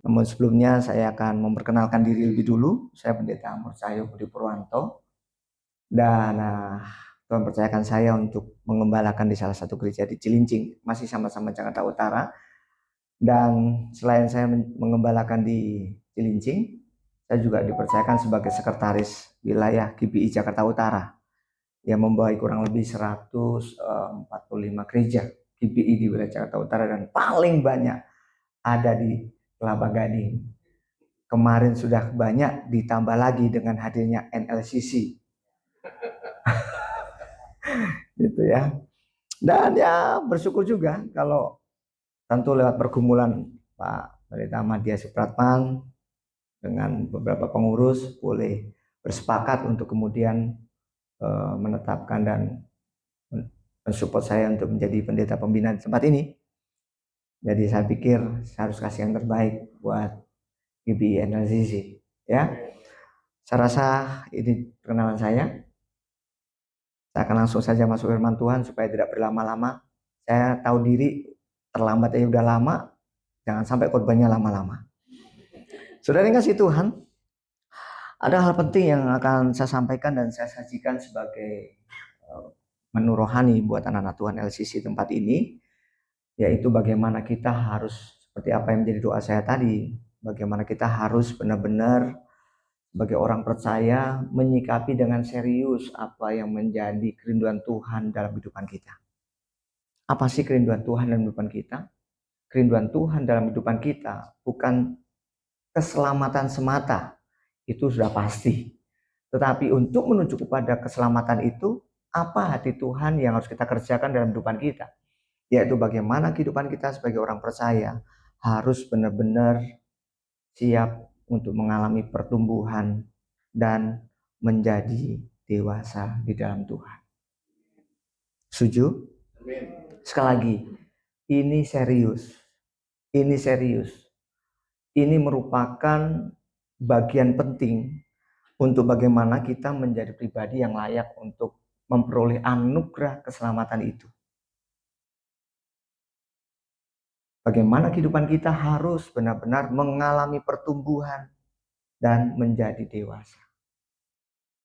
Namun sebelumnya saya akan memperkenalkan diri lebih dulu. Saya Pendeta Amor Cahyo Budi Purwanto. Dan Tuhan percayakan saya untuk mengembalakan di salah satu gereja di Cilincing, masih sama-sama Jakarta Utara. Dan selain saya mengembalakan di Cilincing, saya juga dipercayakan sebagai sekretaris wilayah GBI Jakarta Utara yang membawahi kurang lebih 145 gereja GBI di wilayah Jakarta Utara, dan paling banyak ada di Kelapa Gading. Kemarin sudah banyak, ditambah lagi dengan hadirnya NLCC. Gitu ya. Dan ya bersyukur juga kalau tentu lewat pergumulan Pak Pendeta Madya Supratman dengan beberapa pengurus boleh bersepakat untuk kemudian menetapkan dan mensupport saya untuk menjadi pendeta pembina di tempat ini. Jadi saya pikir saya harus kasih yang terbaik buat GBI NLCC ya. Saya rasa ini perkenalan saya. Saya akan langsung saja masuk firman Tuhan supaya tidak berlama-lama. Saya tahu diri terlambat aja udah lama, jangan sampai korbannya lama-lama. Saudara yang kasih Tuhan, ada hal penting yang akan saya sampaikan dan saya sajikan sebagai menu rohani buat anak-anak Tuhan LCC tempat ini, yaitu bagaimana kita harus, seperti apa yang menjadi doa saya tadi, bagaimana kita harus benar-benar sebagai orang percaya menyikapi dengan serius apa yang menjadi kerinduan Tuhan dalam kehidupan kita. Apa sih kerinduan Tuhan dalam kehidupan kita? Kerinduan Tuhan dalam kehidupan kita bukan keselamatan semata, itu sudah pasti. Tetapi untuk menuju kepada keselamatan itu, apa hati Tuhan yang harus kita kerjakan dalam kehidupan kita? Yaitu bagaimana kehidupan kita sebagai orang percaya harus benar-benar siap untuk mengalami pertumbuhan dan menjadi dewasa di dalam Tuhan. Setuju? Sekali lagi, ini serius. Ini serius. Ini merupakan bagian penting untuk bagaimana kita menjadi pribadi yang layak untuk memperoleh anugerah keselamatan itu. Bagaimana kehidupan kita harus benar-benar mengalami pertumbuhan dan menjadi dewasa.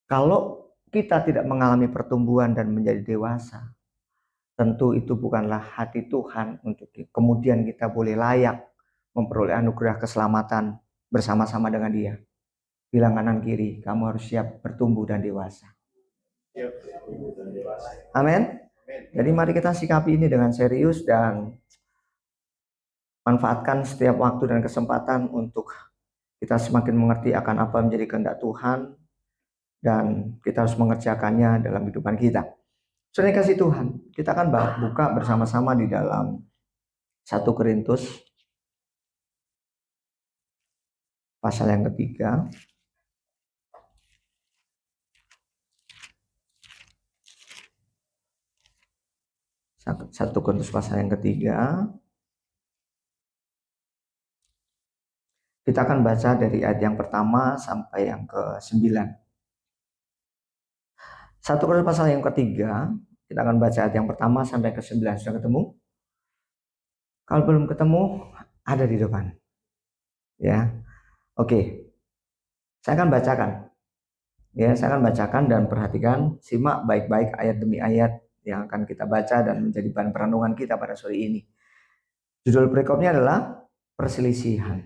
Kalau kita tidak mengalami pertumbuhan dan menjadi dewasa, tentu itu bukanlah hati Tuhan untuk kemudian kita boleh layak memperoleh anugerah keselamatan bersama-sama dengan Dia. Bilang kanan kiri, kamu harus siap bertumbuh dan dewasa. Amin. Jadi mari kita sikapi ini dengan serius dan manfaatkan setiap waktu dan kesempatan untuk kita semakin mengerti akan apa menjadi kehendak Tuhan, dan kita harus mengerjakannya dalam kehidupan kita. Saudara kasih Tuhan, kita akan buka bersama-sama di dalam 1 Korintus pasal yang ketiga. 1 Korintus pasal yang ketiga. Kita akan baca dari ayat yang pertama sampai yang ke-9. 1 Korintus pasal yang ketiga, kita akan baca ayat yang pertama sampai ke-9. Sudah ketemu? Kalau belum ketemu, ada di depan. Ya. Oke. Saya akan bacakan. Ya, saya akan bacakan dan perhatikan, simak baik-baik ayat demi ayat yang akan kita baca dan menjadi bahan perenungan kita pada sore ini. Judul perikopnya adalah perselisihan.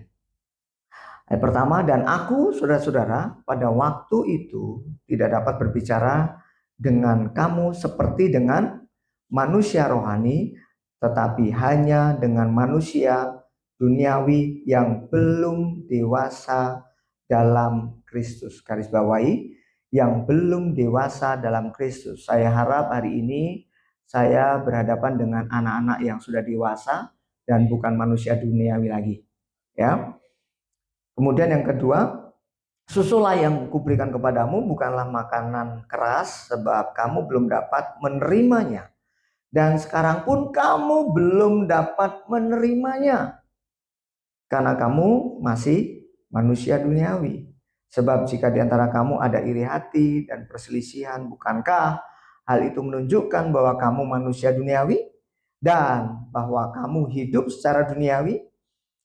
Ayat pertama, dan aku, saudara-saudara, pada waktu itu tidak dapat berbicara dengan kamu seperti dengan manusia rohani, tetapi hanya dengan manusia duniawi yang belum dewasa dalam Kristus. Garis bawahi, yang belum dewasa dalam Kristus. Saya harap hari ini saya berhadapan dengan anak-anak yang sudah dewasa dan bukan manusia duniawi lagi. Ya. Kemudian yang kedua, susulah yang kuberikan kepadamu bukanlah makanan keras, sebab kamu belum dapat menerimanya. Dan sekarang pun kamu belum dapat menerimanya, karena kamu masih manusia duniawi. Sebab jika di antara kamu ada iri hati dan perselisihan, bukankah hal itu menunjukkan bahwa kamu manusia duniawi dan bahwa kamu hidup secara duniawi?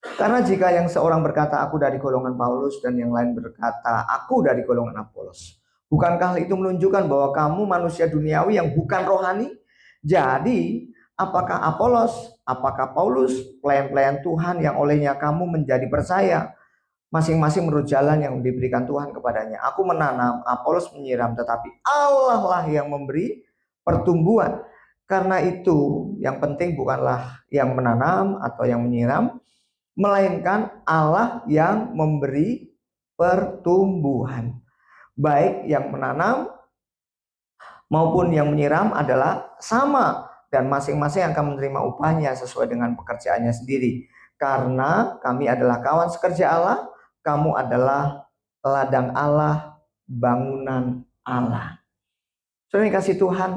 Karena jika yang seorang berkata aku dari golongan Paulus dan yang lain berkata aku dari golongan Apolos, bukankah hal itu menunjukkan bahwa kamu manusia duniawi yang bukan rohani? Jadi, apakah Apolos, apakah Paulus, pelayan-pelayan Tuhan yang olehnya kamu menjadi percaya? Masing-masing menurut jalan yang diberikan Tuhan kepadanya. Aku menanam, Apolos menyiram, tetapi Allah lah yang memberi pertumbuhan. Karena itu, yang penting bukanlah yang menanam atau yang menyiram, melainkan Allah yang memberi pertumbuhan. Baik yang menanam maupun yang menyiram adalah sama, dan masing-masing akan menerima upahnya sesuai dengan pekerjaannya sendiri. Karena kami adalah kawan sekerja Allah, kamu adalah ladang Allah, bangunan Allah. Saudara yang kasih Tuhan,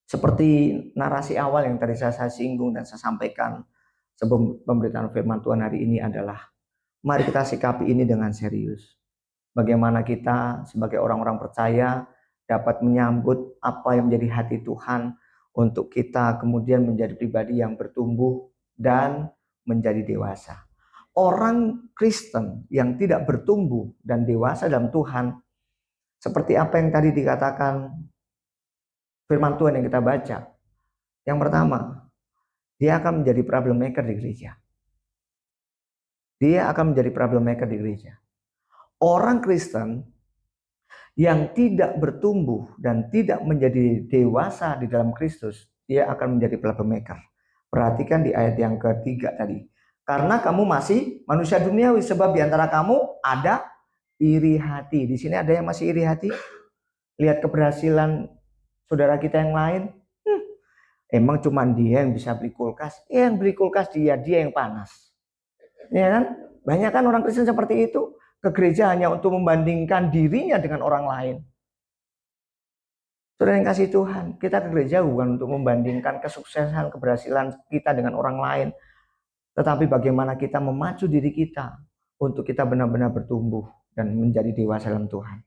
seperti narasi awal yang tadi saya singgung dan saya sampaikan sebelum pemberitaan firman Tuhan hari ini adalah, mari kita sikapi ini dengan serius. Bagaimana kita sebagai orang-orang percaya dapat menyambut apa yang menjadi hati Tuhan untuk kita kemudian menjadi pribadi yang bertumbuh dan menjadi dewasa. Orang Kristen yang tidak bertumbuh dan dewasa dalam Tuhan, seperti apa yang tadi dikatakan firman Tuhan yang kita baca. Yang pertama, dia akan menjadi problem maker di gereja. Dia akan menjadi problem maker di gereja. Orang Kristen yang tidak bertumbuh dan tidak menjadi dewasa di dalam Kristus, dia akan menjadi problem maker. Perhatikan di ayat yang ketiga tadi. Karena kamu masih manusia duniawi, sebab di antara kamu ada iri hati. Di sini ada yang masih iri hati. Lihat keberhasilan saudara kita yang lain. Emang cuma dia yang bisa beli kulkas? Yang beli kulkas dia yang panas. Ya kan? Banyak kan orang Kristen seperti itu. Ke gereja hanya untuk membandingkan dirinya dengan orang lain. Saudara yang kasih Tuhan, kita ke gereja bukan untuk membandingkan kesuksesan, keberhasilan kita dengan orang lain, tetapi bagaimana kita memacu diri kita untuk kita benar-benar bertumbuh dan menjadi dewasa dalam Tuhan.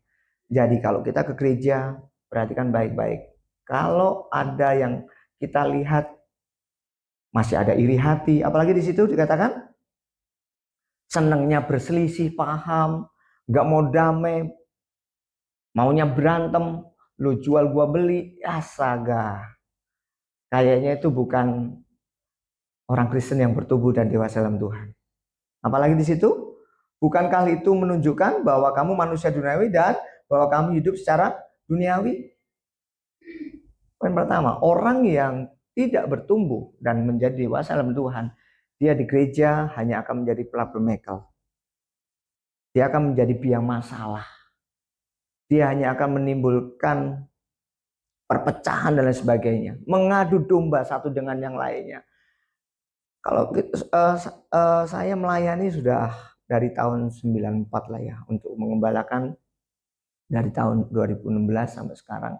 Jadi kalau kita ke gereja, perhatikan baik-baik. Kalau ada yang kita lihat masih ada iri hati, apalagi di situ dikatakan senangnya berselisih paham, nggak mau damai, maunya berantem, lu jual gua beli, astaga. Kayaknya itu bukan orang Kristen yang bertumbuh dan dewasa dalam Tuhan. Apalagi di situ, bukankah itu menunjukkan bahwa kamu manusia duniawi dan bahwa kamu hidup secara duniawi? Poin pertama, orang yang tidak bertumbuh dan menjadi dewasa dalam Tuhan, dia di gereja hanya akan menjadi problem maker. Dia akan menjadi biang masalah. Dia hanya akan menimbulkan perpecahan dan lain sebagainya, mengadu domba satu dengan yang lainnya. Kalau saya melayani sudah dari tahun 94 lah ya, untuk mengembalakan dari tahun 2016 sampai sekarang.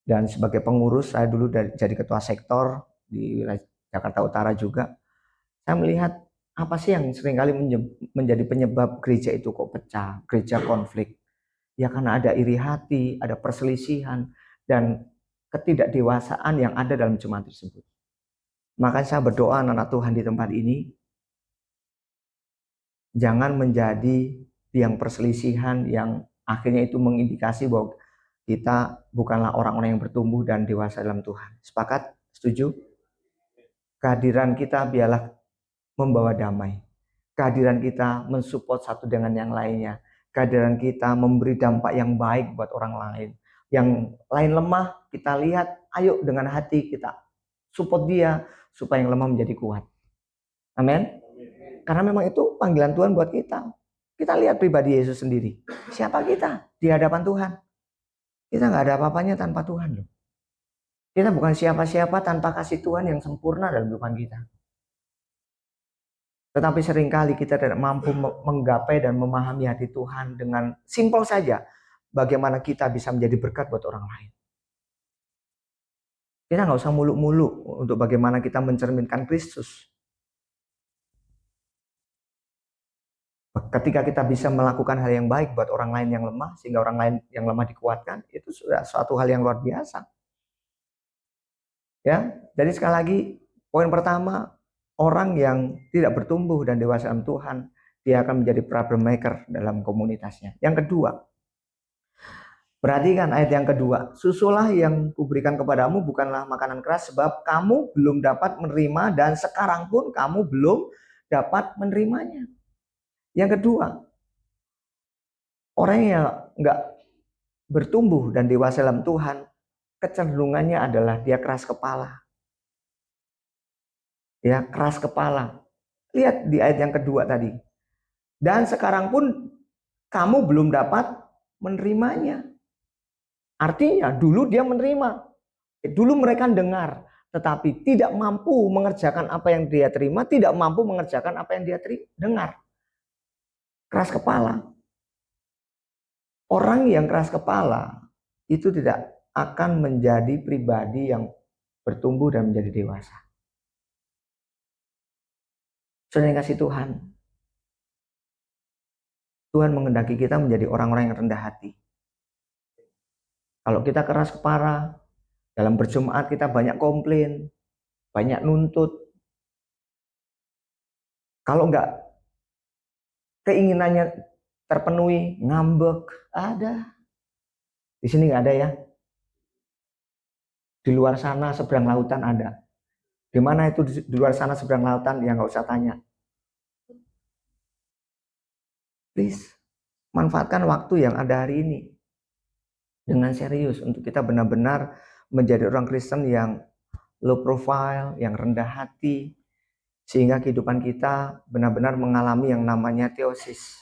Dan sebagai pengurus, saya dulu jadi ketua sektor di wilayah Jakarta Utara juga. Saya melihat apa sih yang seringkali menjadi penyebab gereja itu kok pecah, gereja konflik. Ya karena ada iri hati, ada perselisihan, dan ketidakdewasaan yang ada dalam jemaat tersebut. Maka saya berdoa anak Tuhan di tempat ini, jangan menjadi tiang perselisihan yang akhirnya itu mengindikasi bahwa kita bukanlah orang-orang yang bertumbuh dan dewasa dalam Tuhan. Sepakat? Setuju? Kehadiran kita biarlah membawa damai. Kehadiran kita mensupport satu dengan yang lainnya. Kehadiran kita memberi dampak yang baik buat orang lain. Yang lain lemah, kita lihat, ayo dengan hati kita support dia supaya yang lemah menjadi kuat. Amin. Karena memang itu panggilan Tuhan buat kita. Kita lihat pribadi Yesus sendiri. Siapa kita di hadapan Tuhan? Kita nggak ada apa-apanya tanpa Tuhan loh. Kita bukan siapa-siapa tanpa kasih Tuhan yang sempurna dalam kehidupan kita. Tetapi seringkali kita tidak mampu menggapai dan memahami hati Tuhan dengan simpel saja. Bagaimana kita bisa menjadi berkat buat orang lain. Kita nggak usah muluk-muluk untuk bagaimana kita mencerminkan Kristus. Ketika kita bisa melakukan hal yang baik buat orang lain yang lemah, sehingga orang lain yang lemah dikuatkan, itu sudah suatu hal yang luar biasa. Ya, jadi sekali lagi, poin pertama, orang yang tidak bertumbuh dan dewasa dalam Tuhan, dia akan menjadi problem maker dalam komunitasnya. Yang kedua, perhatikan ayat yang kedua. Susulah yang kuberikan kepadamu bukanlah makanan keras, sebab kamu belum dapat menerima dan sekarang pun kamu belum dapat menerimanya. Yang kedua, orang yang nggak bertumbuh dan dewasa dalam Tuhan, kecenderungannya adalah dia keras kepala. Ya, keras kepala. Lihat di ayat yang kedua tadi. Dan sekarang pun kamu belum dapat menerimanya. Artinya dulu dia menerima. Dulu mereka dengar, tetapi tidak mampu mengerjakan apa yang dia terima, tidak mampu mengerjakan apa yang dia dengar. Keras kepala. Orang yang keras kepala itu tidak akan menjadi pribadi yang bertumbuh dan menjadi dewasa. Saudara yang kasih Tuhan, Tuhan menghendaki kita menjadi orang-orang yang rendah hati. Kalau kita keras kepala, dalam berjemaat kita banyak komplain, banyak nuntut. Kalau enggak keinginannya terpenuhi, ngambek, ada. Di sini enggak ada ya. Di luar sana seberang lautan ada. Di mana itu di luar sana seberang lautan, ya nggak usah tanya. Please, manfaatkan waktu yang ada hari ini dengan serius untuk kita benar-benar menjadi orang Kristen yang low profile, yang rendah hati, sehingga kehidupan kita benar-benar mengalami yang namanya teosis.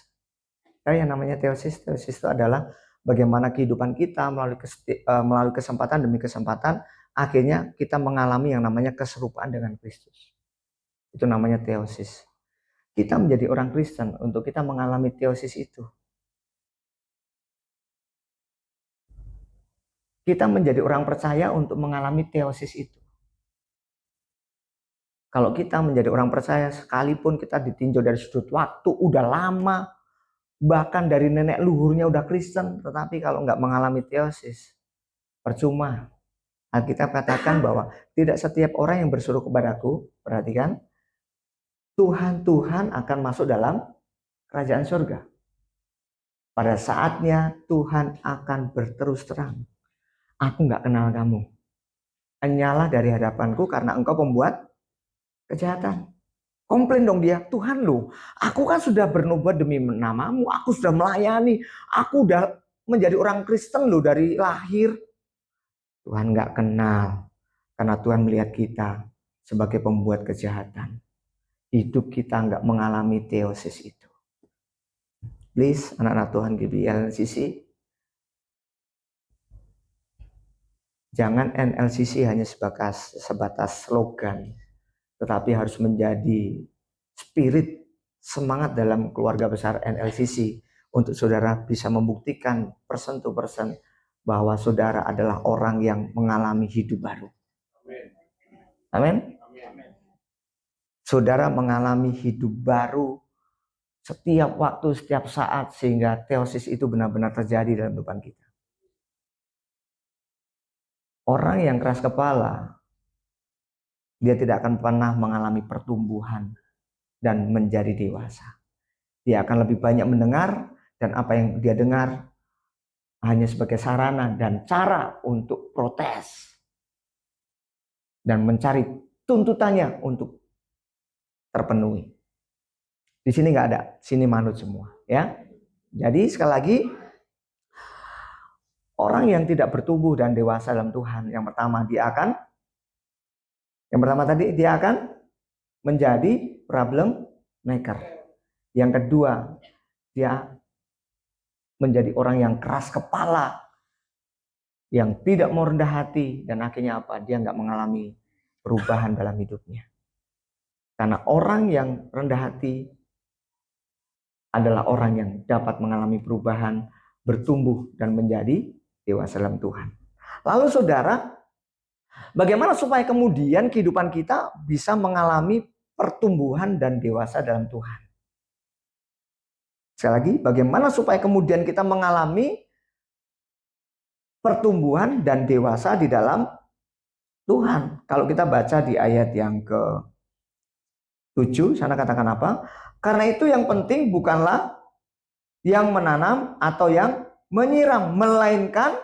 Yang namanya teosis itu adalah bagaimana kehidupan kita melalui kesempatan demi kesempatan, akhirnya kita mengalami yang namanya keserupaan dengan Kristus. Itu namanya teosis. Kita menjadi orang Kristen untuk kita mengalami teosis itu. Kita menjadi orang percaya untuk mengalami teosis itu. Kalau kita menjadi orang percaya, sekalipun kita ditinjau dari sudut waktu, udah lama, bahkan dari nenek luhurnya udah Kristen, tetapi kalau nggak mengalami teosis, percuma. Alkitab katakan bahwa tidak setiap orang yang bersuruh kepadaku, perhatikan, Tuhan akan masuk dalam kerajaan surga. Pada saatnya Tuhan akan berterus terang. Aku nggak kenal kamu. Enyalah dari hadapanku karena engkau pembuat kejahatan. Komplain dong dia, Tuhan lu, aku kan sudah bernubuat demi namamu, aku sudah melayani, aku udah menjadi orang Kristen lu dari lahir. Tuhan nggak kenal, karena Tuhan melihat kita sebagai pembuat kejahatan. Hidup kita nggak mengalami teosis itu. Please, anak-anak Tuhan GBI-LCC, jangan NLCC hanya sebatas slogan, tetapi harus menjadi spirit semangat dalam keluarga besar NLCC untuk saudara bisa membuktikan person to person bahwa saudara adalah orang yang mengalami hidup baru. Amin. Saudara mengalami hidup baru setiap waktu, setiap saat, sehingga teosis itu benar-benar terjadi dalam kehidupan kita. Orang yang keras kepala, dia tidak akan pernah mengalami pertumbuhan dan menjadi dewasa. Dia akan lebih banyak mendengar, dan apa yang dia dengar hanya sebagai sarana dan cara untuk protes dan mencari tuntutannya untuk terpenuhi. Di sini nggak ada, sini manut semua, ya. Jadi sekali lagi, orang yang tidak bertumbuh dan dewasa dalam Tuhan, yang pertama dia akan menjadi problem maker. Yang kedua, dia menjadi orang yang keras kepala, yang tidak mau rendah hati, dan akhirnya apa? Dia nggak mengalami perubahan dalam hidupnya. Karena orang yang rendah hati adalah orang yang dapat mengalami perubahan, bertumbuh, dan menjadi dewasa dalam Tuhan. Lalu saudara, bagaimana supaya kemudian kehidupan kita bisa mengalami pertumbuhan dan dewasa dalam Tuhan? Sekali lagi, bagaimana supaya kemudian kita mengalami pertumbuhan dan dewasa di dalam Tuhan? Kalau kita baca di ayat yang 7 sana katakan apa? Karena itu yang penting bukanlah yang menanam atau yang menyiram, melainkan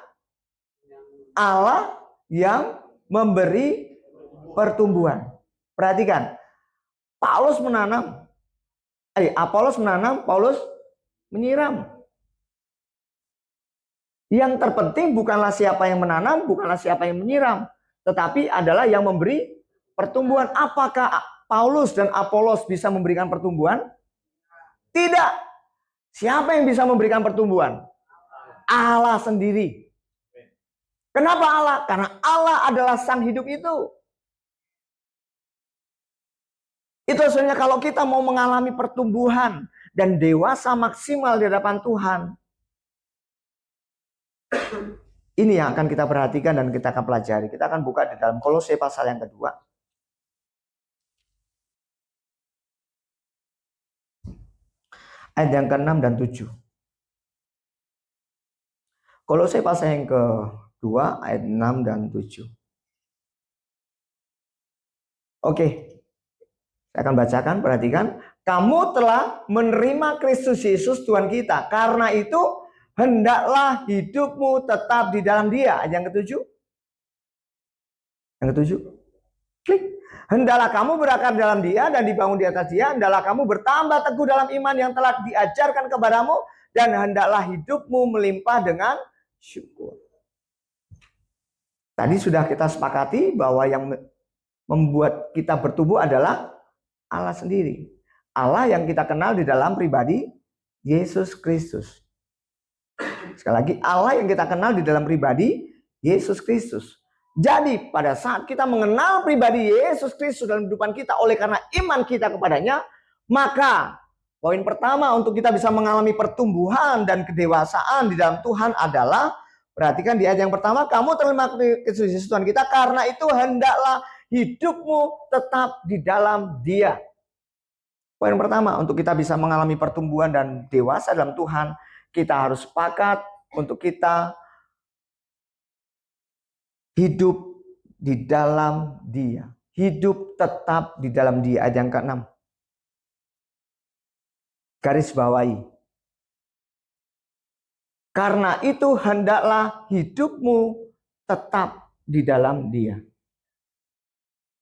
Allah yang memberi pertumbuhan. Perhatikan, Paulus menanam, Apolos menanam, Paulus menyiram. Yang terpenting bukanlah siapa yang menanam, bukanlah siapa yang menyiram, tetapi adalah yang memberi pertumbuhan. Apakah Paulus dan Apolos bisa memberikan pertumbuhan? Tidak. Siapa yang bisa memberikan pertumbuhan? Allah sendiri. Kenapa Allah? Karena Allah adalah sang hidup itu. Itu sebenarnya kalau kita mau mengalami pertumbuhan dan dewasa maksimal di hadapan Tuhan, ini yang akan kita perhatikan dan kita akan pelajari. Kita akan buka di dalam Kolose pasal yang kedua. Ayat yang ke-6 dan 7. Kolose pasal yang kedua, ayat 6 dan 7. Oke, saya akan bacakan, perhatikan. Kamu telah menerima Kristus Yesus Tuhan kita. Karena itu, hendaklah hidupmu tetap di dalam Dia. Ayat yang ke-7. Yang ke-7. Klik. Hendaklah kamu berakar dalam Dia dan dibangun di atas Dia. Hendaklah kamu bertambah teguh dalam iman yang telah diajarkan kepadamu. Dan hendaklah hidupmu melimpah dengan syukur. Tadi sudah kita sepakati bahwa yang membuat kita bertumbuh adalah Allah sendiri. Allah yang kita kenal di dalam pribadi Yesus Kristus. Sekali lagi, Allah yang kita kenal di dalam pribadi Yesus Kristus. Jadi pada saat kita mengenal pribadi Yesus Kristus dalam kehidupan kita oleh karena iman kita kepadanya, maka poin pertama untuk kita bisa mengalami pertumbuhan dan kedewasaan di dalam Tuhan adalah, perhatikan di ayat yang pertama, kamu terima Kristus Yesus Tuhan kita, karena itu hendaklah hidupmu tetap di dalam Dia. Poin pertama, untuk kita bisa mengalami pertumbuhan dan dewasa dalam Tuhan, kita harus sepakat untuk kita hidup di dalam Dia. Hidup tetap di dalam Dia. Ayat yang ke-6. Garis bawahi. Karena itu hendaklah hidupmu tetap di dalam Dia.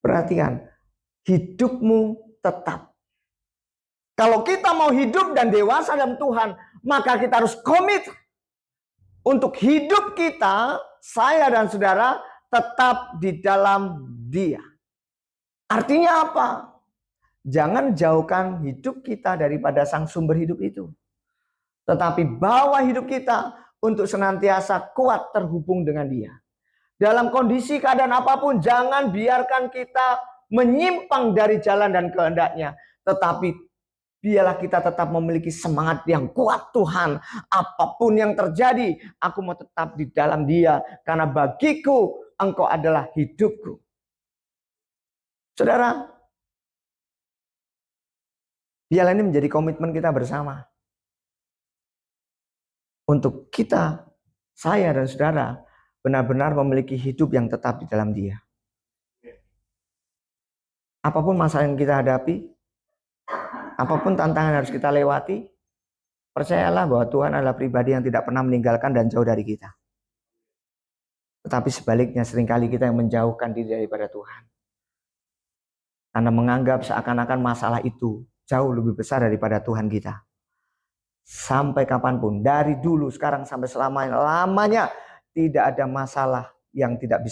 Perhatikan, hidupmu tetap. Kalau kita mau hidup dan dewasa dalam Tuhan, maka kita harus komit untuk hidup kita, saya dan saudara, tetap di dalam Dia. Artinya apa? Jangan jauhkan hidup kita daripada sang sumber hidup itu. Tetapi bawa hidup kita untuk senantiasa kuat terhubung dengan Dia. Dalam kondisi keadaan apapun, jangan biarkan kita menyimpang dari jalan dan kehendaknya. Tetapi biarlah kita tetap memiliki semangat yang kuat. Tuhan, apapun yang terjadi, aku mau tetap di dalam Dia. Karena bagiku, Engkau adalah hidupku. Saudara, biarlah ini menjadi komitmen kita bersama. Untuk kita, saya dan saudara, benar-benar memiliki hidup yang tetap di dalam Dia. Apapun masalah yang kita hadapi, apapun tantangan yang harus kita lewati, percayalah bahwa Tuhan adalah pribadi yang tidak pernah meninggalkan dan jauh dari kita. Tetapi sebaliknya seringkali kita yang menjauhkan diri daripada Tuhan. Karena menganggap seakan-akan masalah itu jauh lebih besar daripada Tuhan kita. Sampai kapanpun, dari dulu, sekarang sampai selama-lamanya, tidak ada masalah yang tidak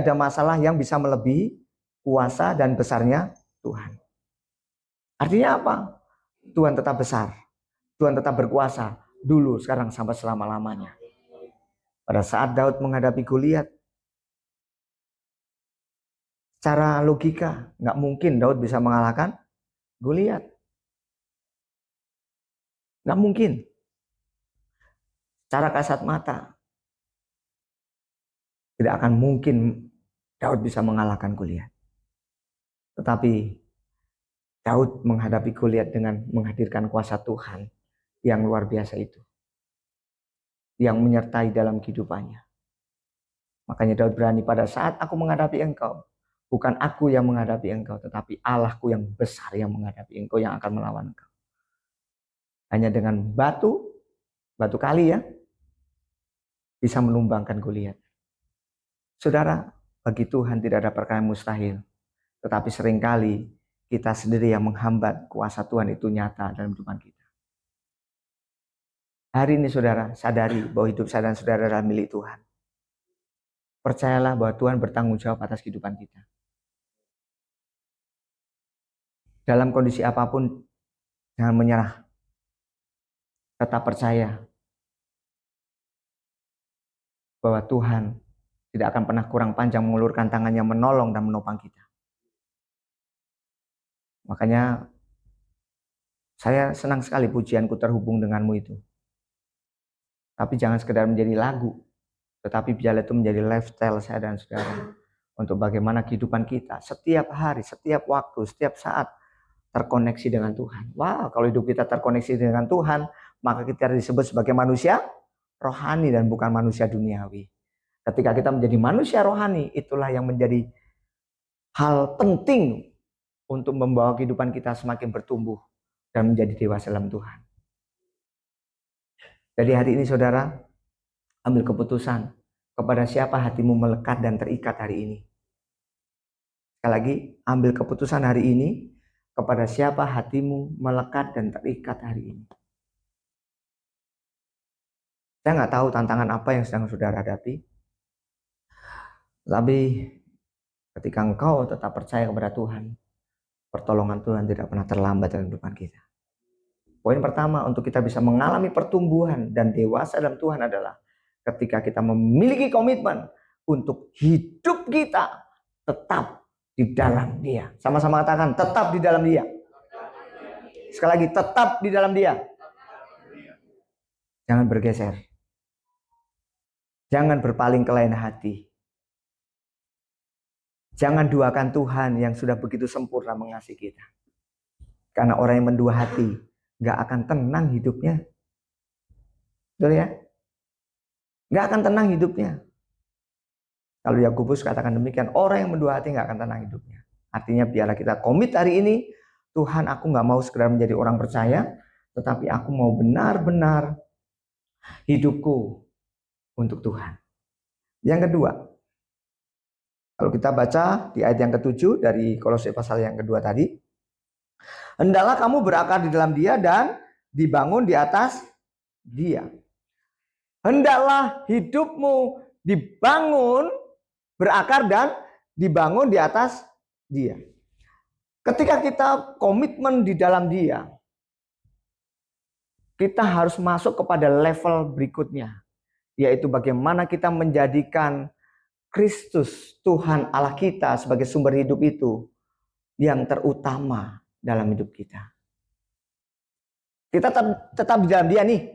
ada masalah yang bisa melebihi kuasa dan besarnya Tuhan. Artinya apa? Tuhan tetap besar. Tuhan tetap berkuasa. Dulu, sekarang, sampai selama-lamanya. Pada saat Daud menghadapi Goliat, secara logika, nggak mungkin Daud bisa mengalahkan Goliat. Nggak mungkin. Secara kasat mata, tidak akan mungkin Daud bisa mengalahkan Goliat. Tetapi Daud menghadapi Goliat dengan menghadirkan kuasa Tuhan yang luar biasa itu, yang menyertai dalam kehidupannya. Makanya Daud berani, pada saat aku menghadapi engkau, Bukan aku yang menghadapi engkau, tetapi Allahku yang besar yang menghadapi engkau, yang akan melawan engkau. Hanya dengan batu kali ya, bisa menumbangkan Goliat. Saudara, bagi Tuhan tidak ada perkara yang mustahil. Tetapi seringkali kita sendiri yang menghambat kuasa Tuhan itu nyata dalam kehidupan kita. Hari ini saudara, sadari bahwa hidup saya dan saudara adalah milik Tuhan. Percayalah bahwa Tuhan bertanggung jawab atas kehidupan kita. Dalam kondisi apapun, jangan menyerah. Tetap percaya bahwa Tuhan tidak akan pernah kurang panjang mengulurkan tangannya menolong dan menopang kita. Makanya saya senang sekali pujianku terhubung denganmu itu. Tapi jangan sekedar menjadi lagu, tetapi biarlah itu menjadi lifestyle saya dan saudara. Untuk bagaimana kehidupan kita setiap hari, setiap waktu, setiap saat terkoneksi dengan Tuhan. Wah, kalau hidup kita terkoneksi dengan Tuhan, maka kita disebut sebagai manusia rohani dan bukan manusia duniawi. Ketika kita menjadi manusia rohani, itulah yang menjadi hal penting untuk membawa kehidupan kita semakin bertumbuh dan menjadi dewasa dalam Tuhan. Jadi hari ini saudara, ambil keputusan kepada siapa hatimu melekat dan terikat hari ini. Sekali lagi, ambil keputusan hari ini kepada siapa hatimu melekat dan terikat hari ini. Saya nggak tahu tantangan apa yang sedang saudara hadapi, tapi ketika engkau tetap percaya kepada Tuhan, pertolongan Tuhan tidak pernah terlambat dalam kehidupan kita. Poin pertama untuk kita bisa mengalami pertumbuhan dan dewasa dalam Tuhan adalah ketika kita memiliki komitmen untuk hidup kita tetap di dalam Dia. Sama-sama katakan, tetap di dalam Dia. Sekali lagi, tetap di dalam Dia. Jangan bergeser. Jangan berpaling ke lain hati. Jangan duakan Tuhan yang sudah begitu sempurna mengasihi kita. Karena orang yang mendua hati gak akan tenang hidupnya. Betul ya? Gak akan tenang hidupnya. Kalau Yakobus katakan demikian, orang yang mendua hati gak akan tenang hidupnya. Artinya biarlah kita komit hari ini, Tuhan, aku gak mau sekedar menjadi orang percaya, tetapi aku mau benar-benar hidupku untuk Tuhan. Yang kedua, kalau kita baca di ayat yang ke-7 dari Kolose pasal yang kedua tadi, hendaklah kamu berakar di dalam Dia dan dibangun di atas Dia. Hendaklah hidupmu dibangun, berakar dan dibangun di atas Dia. Ketika kita komitmen di dalam Dia, kita harus masuk kepada level berikutnya, yaitu bagaimana kita menjadikan Kristus, Tuhan Allah kita sebagai sumber hidup itu yang terutama dalam hidup kita. Kita tetap di dalam Dia nih.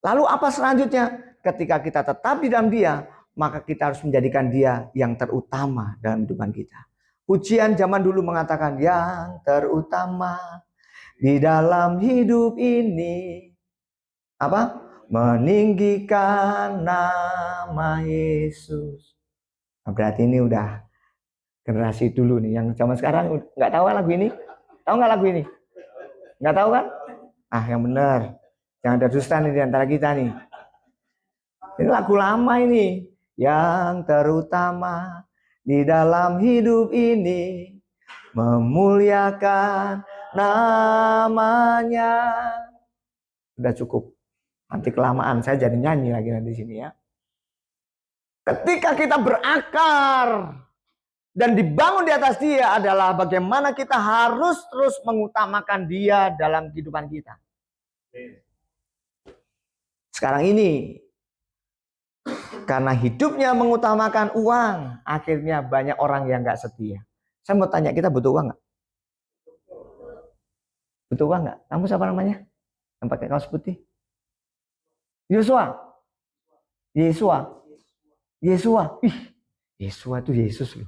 Lalu apa selanjutnya? Ketika kita tetap di dalam Dia, maka kita harus menjadikan Dia yang terutama dalam kehidupan kita. Pujian zaman dulu mengatakan yang terutama di dalam hidup ini apa? Meninggikan nama Yesus. Nah, berarti ini udah generasi dulu nih, yang zaman sekarang nggak tahu lagu ini. Tahu nggak lagu ini? Nggak tahu kan? Ah, yang benar. Jangan ada dusta nih di antara kita nih. Ini lagu lama ini. Yang terutama di dalam hidup ini memuliakan namanya. Udah cukup. Nanti kelamaan saya jadi nyanyi lagi di sini ya. Ketika kita berakar dan dibangun di atas Dia adalah bagaimana kita harus terus mengutamakan Dia dalam kehidupan kita. Sekarang ini, karena hidupnya mengutamakan uang, akhirnya banyak orang yang gak setia. Saya mau tanya, kita butuh uang gak? Butuh uang gak? Kamu siapa namanya? Yang pakai kaos putih? Yosua. Yesua. Yesua. Ih, Yesua itu Yesus loh.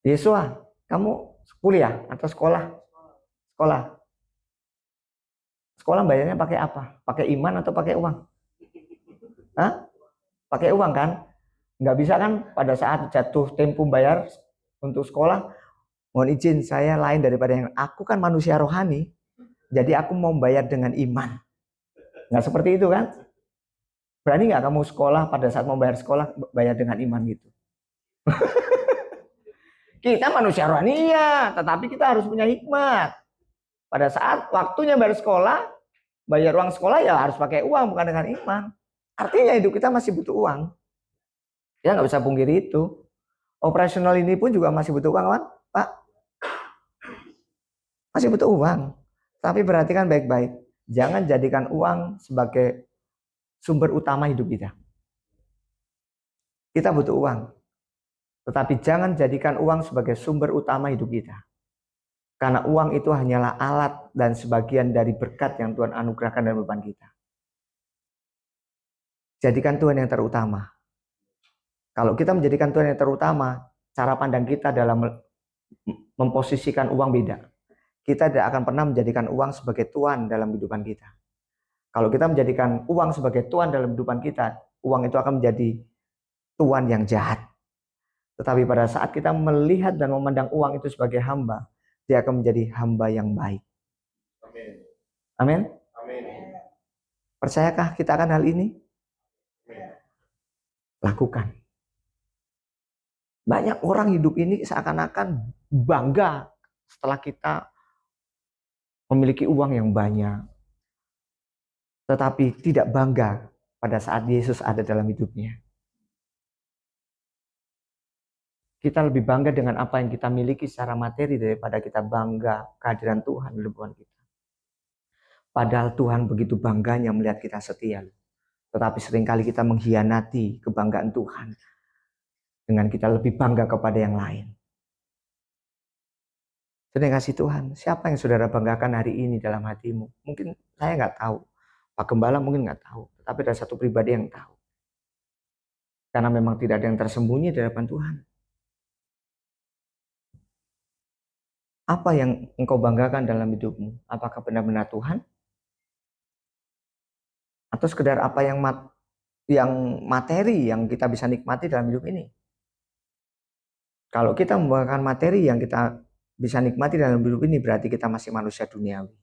Yesua, kamu kuliah atau sekolah? Sekolah. Sekolah bayarnya pakai apa? Pakai iman atau pakai uang? Hah? Pakai uang kan? Nggak bisa kan pada saat jatuh tempo bayar untuk sekolah, mohon izin saya lain daripada yang aku kan manusia rohani, jadi aku mau bayar dengan iman. Nggak seperti itu kan? Berani nggak kamu sekolah pada saat mau bayar sekolah bayar dengan iman gitu? Kita manusia rohani ya, tetapi kita harus punya hikmat. Pada saat waktunya bayar sekolah, bayar uang sekolah ya harus pakai uang bukan dengan iman. Artinya hidup kita masih butuh uang. Ya nggak bisa pungkiri itu. Operasional ini pun juga masih butuh uang, kan? Pak. Masih butuh uang. Tapi perhatikan baik-baik. Jangan jadikan uang sebagai sumber utama hidup kita. Kita butuh uang. Tetapi jangan jadikan uang sebagai sumber utama hidup kita. Karena uang itu hanyalah alat dan sebagian dari berkat yang Tuhan anugerahkan dalam kehidupan kita. Jadikan Tuhan yang terutama. Kalau kita menjadikan Tuhan yang terutama, cara pandang kita dalam memposisikan uang beda. Kita tidak akan pernah menjadikan uang sebagai Tuhan dalam kehidupan kita. Kalau kita menjadikan uang sebagai Tuhan dalam kehidupan kita, uang itu akan menjadi Tuhan yang jahat. Tetapi pada saat kita melihat dan memandang uang itu sebagai hamba, dia akan menjadi hamba yang baik. Amin. Amin. Percayakah kita akan hal ini? Lakukan. Banyak orang hidup ini seakan-akan bangga setelah kita memiliki uang yang banyak, tetapi tidak bangga pada saat Yesus ada dalam hidupnya. Kita lebih bangga dengan apa yang kita miliki secara materi daripada kita bangga kehadiran Tuhan dalam kehidupan kita. Padahal Tuhan begitu bangganya melihat kita setia. Tetapi seringkali kita mengkhianati kebanggaan Tuhan dengan kita lebih bangga kepada yang lain. Terima kasih Tuhan. Siapa yang saudara banggakan hari ini dalam hatimu? Mungkin saya nggak tahu. Pak Gembala mungkin nggak tahu. Tapi ada satu pribadi yang tahu. Karena memang tidak ada yang tersembunyi di hadapan Tuhan. Apa yang engkau banggakan dalam hidupmu? Apakah benar-benar Tuhan? Atau sekedar apa yang materi yang kita bisa nikmati dalam hidup ini? Kalau kita membanggakan materi yang kita bisa nikmati dalam hidup ini, berarti kita masih manusia duniawi.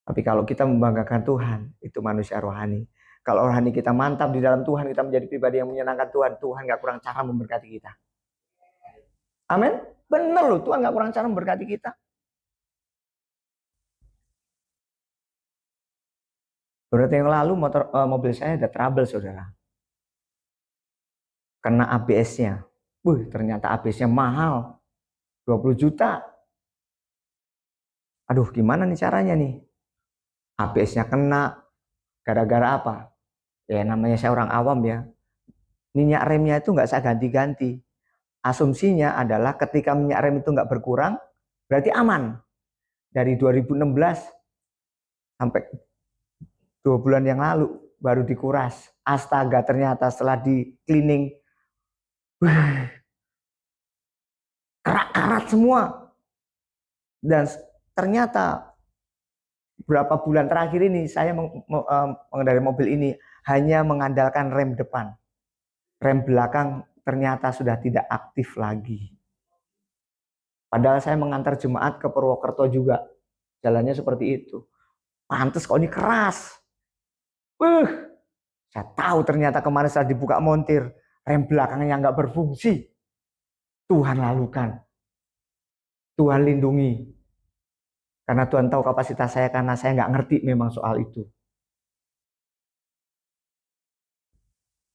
Tapi kalau kita membanggakan Tuhan, itu manusia rohani. Kalau rohani kita mantap di dalam Tuhan, kita menjadi pribadi yang menyenangkan Tuhan, Tuhan gak kurang cara memberkati kita. Amin. Benar loh, Tuhan gak kurang cara memberkati kita. Beberapa yang lalu mobil saya ada trouble, saudara. Kena ABS-nya. Ternyata ABS-nya mahal. 20 juta. Aduh, gimana nih caranya nih? ABS-nya kena. Gara-gara apa? Ya namanya saya orang awam ya. Minyak remnya itu nggak saya ganti-ganti. Asumsinya adalah ketika minyak rem itu nggak berkurang, berarti aman. Dari 2016 sampai 2 bulan yang lalu baru dikuras. Astaga, ternyata setelah di cleaning, kerak-karat semua. Dan ternyata berapa bulan terakhir ini saya mengendarai mobil ini hanya mengandalkan rem depan. Rem belakang ternyata sudah tidak aktif lagi. Padahal saya mengantar jemaat ke Purwokerto juga. Jalannya seperti itu. Pantes kok ini keras. Saya tahu ternyata kemarin setelah dibuka montir, rem belakangnya nggak berfungsi. Tuhan lalukan. Tuhan lindungi. Karena Tuhan tahu kapasitas saya, karena saya nggak ngerti memang soal itu.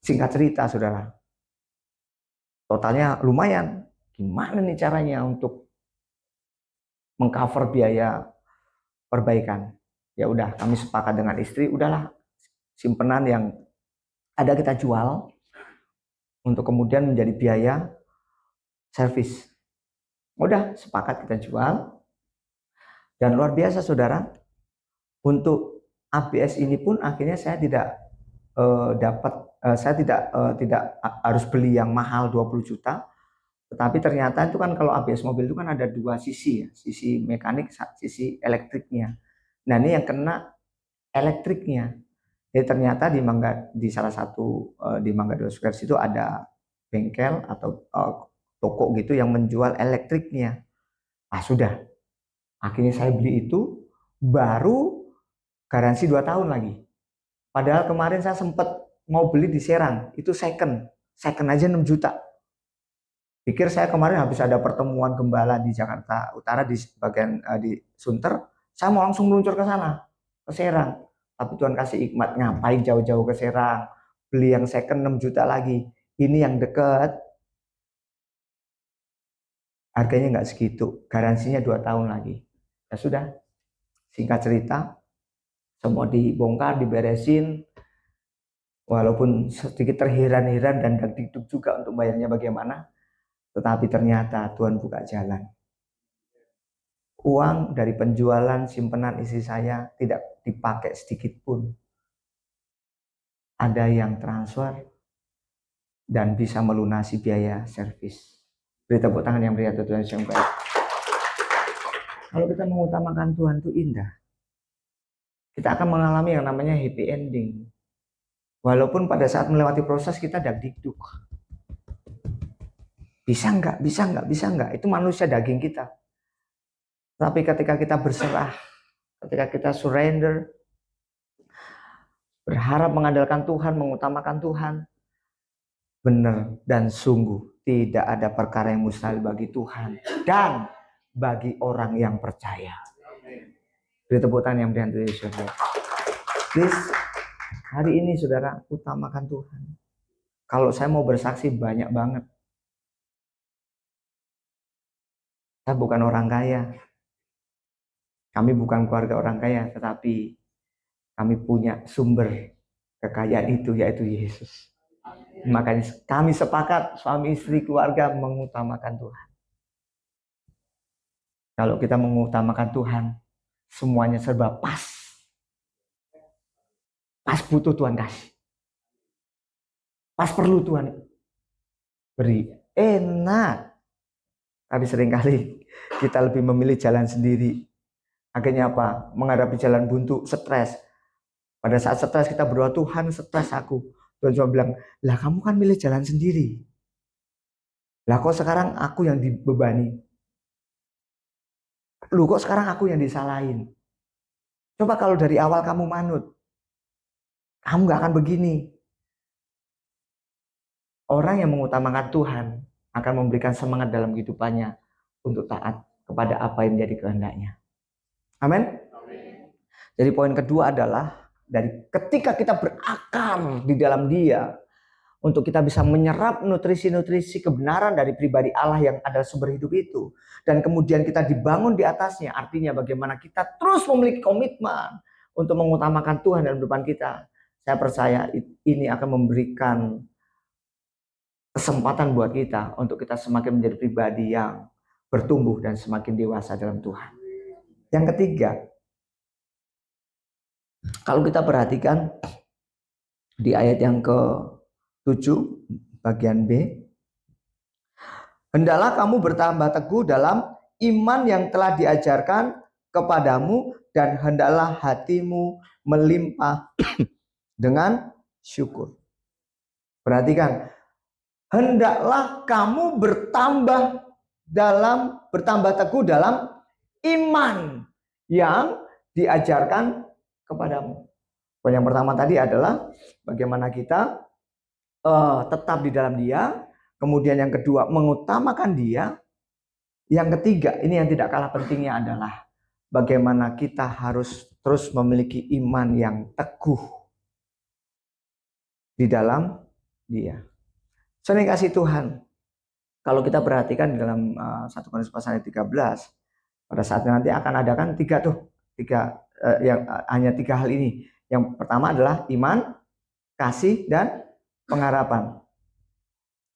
Singkat cerita, saudara. Totalnya lumayan. Gimana nih caranya untuk mengcover biaya perbaikan? Ya udah, kami sepakat dengan istri, udahlah simpenan yang ada kita jual untuk kemudian menjadi biaya servis. Udah sepakat kita jual. Dan luar biasa saudara, untuk ABS ini pun akhirnya saya tidak saya tidak harus beli yang mahal 20 juta. Tetapi ternyata itu kan kalau ABS mobil itu kan ada dua sisi ya, sisi mekanik, sisi elektriknya. Nah ini yang kena elektriknya. Jadi ternyata di salah satu di Mangga Dua Square situ ada bengkel atau toko gitu yang menjual elektriknya. Sudah, akhirnya saya beli itu, baru garansi 2 tahun lagi. Padahal kemarin saya sempat mau beli di Serang, itu second aja 6 juta. Pikir saya kemarin habis ada pertemuan gembala di Jakarta Utara di bagian di Sunter, saya mau langsung meluncur ke sana, ke Serang. Tapi Tuhan kasih hikmat, ngapain jauh-jauh ke Serang, beli yang second 6 juta lagi. Ini yang dekat, harganya nggak segitu, garansinya 2 tahun lagi. Ya sudah, singkat cerita, semua dibongkar, diberesin, walaupun sedikit terheran-heran dan dagdikduk juga untuk bayarnya bagaimana, tetapi ternyata Tuhan buka jalan. Uang dari penjualan simpenan istri saya tidak dipakai sedikit pun. Ada yang transfer dan bisa melunasi biaya servis. Beri tepuk tangan yang meriah Tuhan yang baik. Kalau kita mengutamakan Tuhan itu indah. Kita akan mengalami yang namanya happy ending. Walaupun pada saat melewati proses kita dagdikduk. Bisa enggak, bisa enggak, bisa enggak. Itu manusia daging kita. Tapi ketika kita berserah, ketika kita surrender, berharap mengandalkan Tuhan, mengutamakan Tuhan, benar dan sungguh tidak ada perkara yang mustahil bagi Tuhan dan bagi orang yang percaya. Beri tepuk tangan yang berikan Yesus. Please, hari ini saudara, utamakan Tuhan. Kalau saya mau bersaksi banyak banget. Saya bukan orang kaya. Kami bukan keluarga orang kaya, tetapi kami punya sumber kekayaan itu, yaitu Yesus. Makanya kami sepakat, suami istri keluarga mengutamakan Tuhan. Kalau kita mengutamakan Tuhan, semuanya serba pas. Pas butuh Tuhan kasih. Pas perlu Tuhan beri. Enak. Tapi seringkali kita lebih memilih jalan sendiri. Akhirnya apa? Menghadapi jalan buntu, stres. Pada saat stres kita berdoa, Tuhan stres aku. Tuhan cuma bilang, lah kamu kan milih jalan sendiri. Lah kok sekarang aku yang dibebani. Loh kok sekarang aku yang disalahin. Coba kalau dari awal kamu manut, kamu gak akan begini. Orang yang mengutamakan Tuhan akan memberikan semangat dalam kehidupannya untuk taat kepada apa yang menjadi kehendaknya. Amin. Jadi poin kedua adalah dari ketika kita berakar di dalam Dia, untuk kita bisa menyerap nutrisi-nutrisi kebenaran dari pribadi Allah yang adalah sumber hidup itu, dan kemudian kita dibangun di atasnya, artinya bagaimana kita terus memiliki komitmen untuk mengutamakan Tuhan dalam kehidupan kita. Saya percaya ini akan memberikan kesempatan buat kita untuk kita semakin menjadi pribadi yang bertumbuh dan semakin dewasa dalam Tuhan. Yang ketiga, kalau kita perhatikan di ayat yang ke-7 bagian B, hendaklah kamu bertambah teguh dalam iman yang telah diajarkan kepadamu, dan hendaklah hatimu melimpah dengan syukur. Perhatikan, hendaklah kamu bertambah teguh dalam iman yang diajarkan kepadamu. Poin yang pertama tadi adalah bagaimana kita tetap di dalam Dia. Kemudian yang kedua, mengutamakan Dia. Yang ketiga, ini yang tidak kalah pentingnya adalah bagaimana kita harus terus memiliki iman yang teguh di dalam Dia. Sering kasih Tuhan. Kalau kita perhatikan di dalam 1 Korintus pasal 13, pada saat nanti akan ada kan hanya tiga hal ini. Yang pertama adalah iman, kasih, dan pengharapan.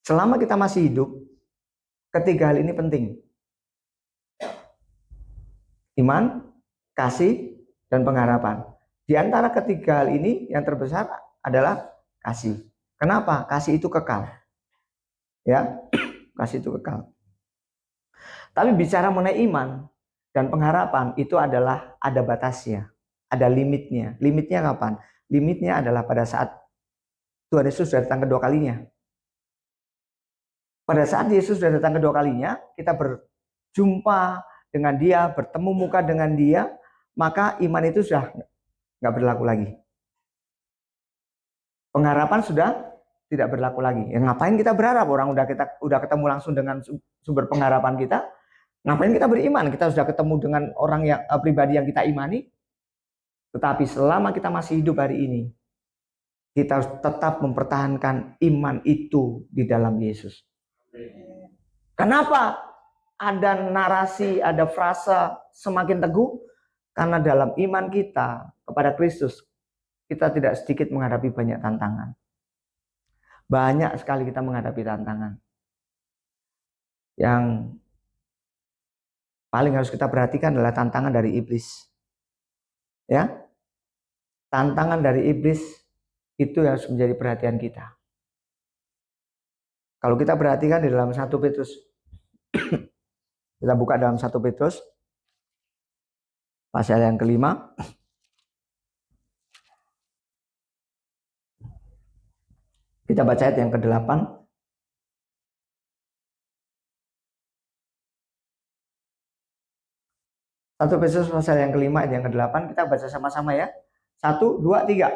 Selama kita masih hidup, ketiga hal ini penting. Iman, kasih, dan pengharapan. Di antara ketiga hal ini yang terbesar adalah kasih. Kenapa? Kasih itu kekal. Ya, kasih itu kekal. Tapi bicara mengenai iman dan pengharapan itu adalah ada batasnya, ada limitnya. Limitnya kapan? limitnya adalah pada saat Tuhan Yesus sudah datang kedua kalinya. Pada saat Yesus sudah datang kedua kalinya, kita berjumpa dengan dia, bertemu muka dengan dia, maka iman itu sudah nggak berlaku lagi. Pengharapan sudah tidak berlaku lagi. Ya, ngapain kita berharap? Orang udah ketemu langsung dengan sumber pengharapan kita. Ngapain kita beriman? Kita sudah ketemu dengan orang yang pribadi yang kita imani. Tetapi selama kita masih hidup hari ini, kita harus tetap mempertahankan iman itu di dalam Yesus. Kenapa ada narasi, ada frasa semakin teguh? Karena dalam iman kita kepada Kristus, kita tidak sedikit menghadapi banyak tantangan. Banyak sekali kita menghadapi tantangan. Yang paling harus kita perhatikan adalah tantangan dari iblis. Ya, tantangan dari iblis itu yang harus menjadi perhatian kita. Kalau kita perhatikan di dalam 1 Petrus, kita buka dalam 1 Petrus pasal yang kelima. Kita baca ayat yang ke-8. 1 Petrus pasal yang kelima ayat yang ke-8, kita baca sama-sama ya. 1, 2, 3.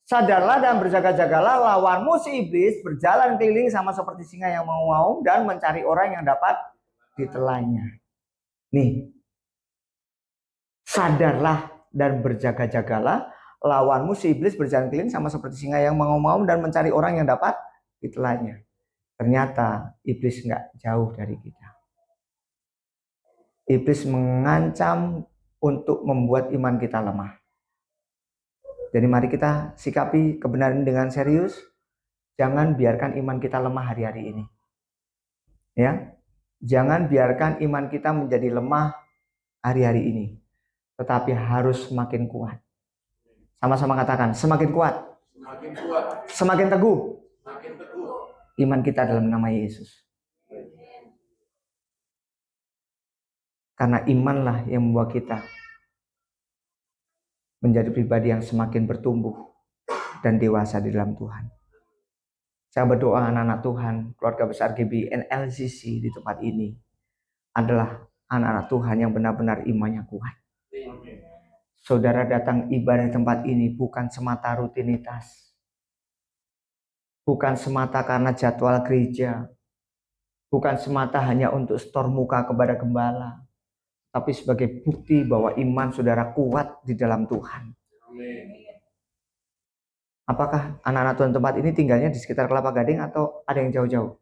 Sadarlah dan berjaga-jagalah, lawanmu si iblis berjalan keliling sama seperti singa yang mau-mau dan mencari orang yang dapat ditelannya. Nih, sadarlah dan berjaga-jagalah, lawanmu si iblis berjalan keliling sama seperti singa yang mau-mau dan mencari orang yang dapat ditelannya. Ternyata iblis nggak jauh dari kita. Iblis mengancam untuk membuat iman kita lemah. Jadi mari kita sikapi kebenaran dengan serius. Jangan biarkan iman kita lemah hari-hari ini. Ya, jangan biarkan iman kita menjadi lemah hari-hari ini. Tetapi harus semakin kuat. Sama-sama katakan, semakin kuat. Semakin kuat. Semakin teguh. Semakin teguh. Iman kita dalam nama Yesus. Karena imanlah yang membuat kita menjadi pribadi yang semakin bertumbuh dan dewasa di dalam Tuhan. Saya berdoa anak-anak Tuhan, keluarga besar GBI LCC di tempat ini adalah anak-anak Tuhan yang benar-benar imannya kuat. Saudara datang ibadah di tempat ini bukan semata rutinitas, bukan semata karena jadwal gereja, bukan semata hanya untuk stor muka kepada gembala, tapi sebagai bukti bahwa iman saudara kuat di dalam Tuhan. Apakah anak-anak Tuhan tempat ini tinggalnya di sekitar Kelapa Gading atau ada yang jauh-jauh?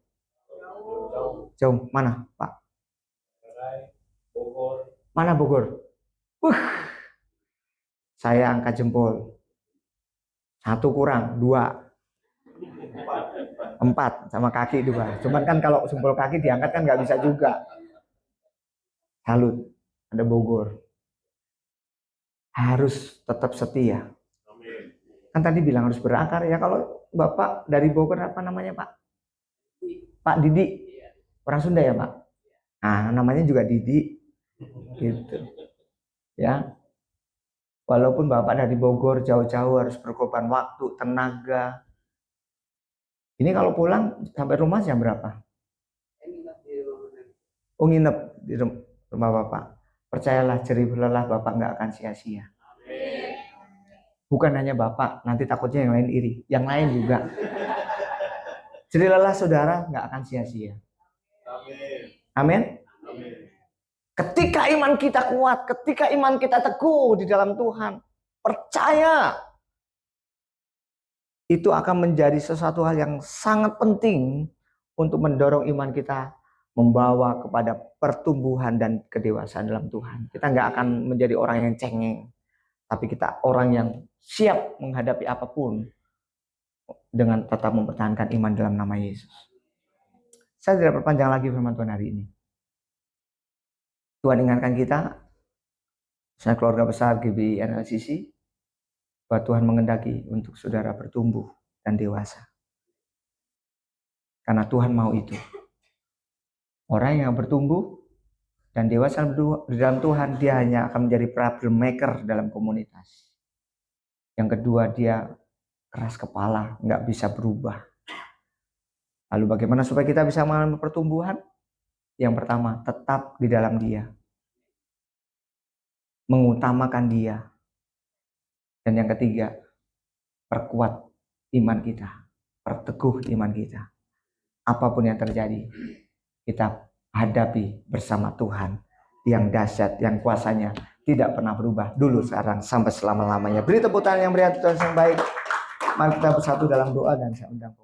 Jauh mana, Pak? Bogor. Mana Bogor? Saya angkat jempol. 1 kurang 2. 4 sama kaki 2. Cuman kan kalau jempol kaki diangkat kan nggak bisa juga. Salut, ada Bogor. Harus tetap setia. Kan tadi bilang harus berakar ya. Kalau Bapak dari Bogor apa namanya Pak? Pak Didi. Orang Sunda ya Pak? Nah namanya juga Didi. Gitu. Ya. Walaupun Bapak dari Bogor jauh-jauh harus berkorban waktu, tenaga. Ini kalau pulang sampai rumah jam berapa? Oh nginep di rumah Bapak. Percayalah jerih lelah Bapak nggak akan sia-sia. Bukan hanya Bapak, nanti takutnya yang lain iri. Yang lain juga. Jerih lelah saudara nggak akan sia-sia. Amin. Ketika iman kita kuat, ketika iman kita teguh di dalam Tuhan, percaya itu akan menjadi sesuatu hal yang sangat penting untuk mendorong iman kita membawa kepada pertumbuhan dan kedewasaan dalam Tuhan. Kita nggak akan menjadi orang yang cengeng, tapi kita orang yang siap menghadapi apapun dengan tetap mempertahankan iman dalam nama Yesus. Saya tidak perpanjang lagi firman Tuhan hari ini. Tuhan ingatkan kita, saya keluarga besar GBI LCC, bahwa Tuhan mengendaki untuk saudara bertumbuh dan dewasa. Karena Tuhan mau itu. Orang yang bertumbuh dan dewasa di dalam Tuhan, dia hanya akan menjadi problem maker dalam komunitas. Yang kedua, dia keras kepala, nggak bisa berubah. Lalu bagaimana supaya kita bisa mengalami pertumbuhan? Yang pertama, tetap di dalam Dia, mengutamakan Dia. Dan yang ketiga, perkuat iman kita, perteguh iman kita. Apapun yang terjadi, kita hadapi bersama Tuhan yang dahsyat, yang kuasanya tidak pernah berubah dulu, sekarang, sampai selama-lamanya. Beri tepuk tangan yang meriah Tuhan yang baik. Mari kita bersatu dalam doa dan saya undang